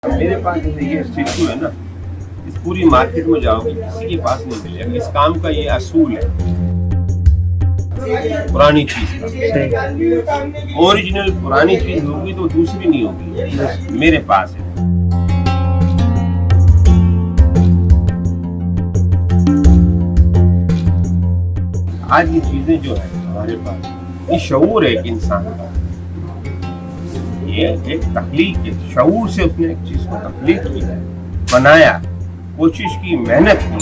मेरे पास जैसे ये स्टैचू है ना, इस पूरी मार्केट में जाओगे किसी के पास नहीं मिलेगा। इस काम का ये असूल है, पुरानी चीज का। ओरिजिनल पुरानी चीज होगी तो दूसरी नहीं होगी। मेरे पास है। आज ये चीजें जो है हमारे पास, ये शऊर है एक इंसान का, ये एक तख्लीक है। शऊर से उसने एक चीज को तख्लीक की है, बनाया, कोशिश की, मेहनत की।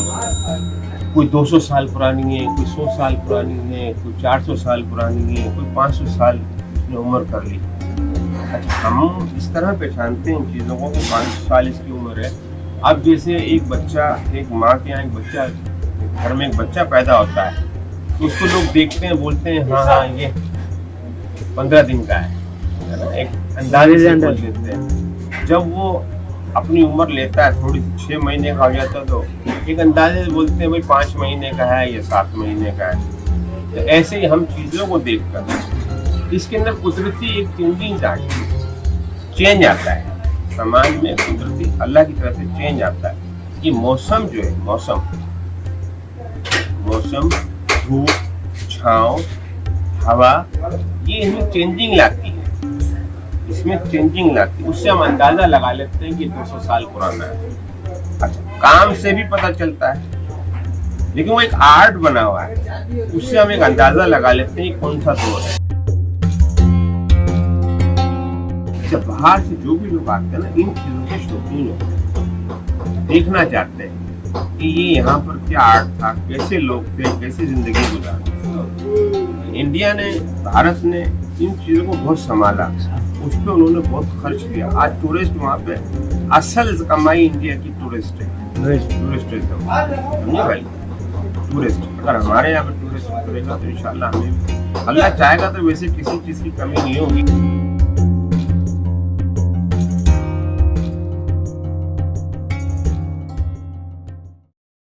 कोई 200 साल पुरानी है, कोई 100 साल पुरानी है, कोई 400 साल पुरानी है, कोई 500 साल उसने उम्र कर ली। अच्छा, हम इस तरह पहचानते हैं इन चीज़ों को कि 500 साल इसकी उम्र है। अब जैसे एक बच्चा, एक माँ के यहाँ एक बच्चा, घर में एक बच्चा पैदा होता है तो उसको लोग देखते हैं, बोलते हैं हाँ हाँ ये 15 दिन का है ना, एक अंदाजे से बोल देते हैं। जब वो अपनी उम्र लेता है, थोड़ी 6 महीने का हो जाता है तो एक अंदाजे से बोलते हैं भाई 5 महीने का है या 7 महीने का है। तो ऐसे ही हम चीज़ों को देखकर इसके अंदर कुदरती एक चेंजिंग आती है, चेंज आता है समाज में, कुदरती अल्लाह की तरफ से चेंज आता है। कि मौसम जो है, मौसम धूप, छाँव, हवा, ये इसमें चेंजिंग लाती है, इसमें चेंजिंग लाती है। उससे हम अंदाजा लगा लेते हैं कि 200 साल पुराना है। अच्छा, काम से भी पता चलता है, लेकिन वो एक आर्ट बना हुआ है, उससे हम एक अंदाजा लगा लेते हैं कौन सा दौर है। जब बाहर से जो भी लोग आते हैं ना, इन चीजों के शौकीन होते हैं, देखना चाहते हैं कि ये यहाँ पर क्या आर्ट था, कैसे लोग थे, कैसे जिंदगी गुजारते। इंडिया ने, भारत ने इन चीजों को बहुत संभाला, उस पर उन्होंने बहुत खर्च किया। आज टूरिस्ट वहाँ पे, असल कमाई इंडिया की टूरिस्ट है, टूरिस्टिज्म, समझे भाई, टूरिस्ट। अगर हमारे यहाँ पे टूरिस्ट करेगा तो इंशाल्लाह हमें, अल्लाह चाहेगा तो वैसे किसी चीज़ की कमी नहीं होगी।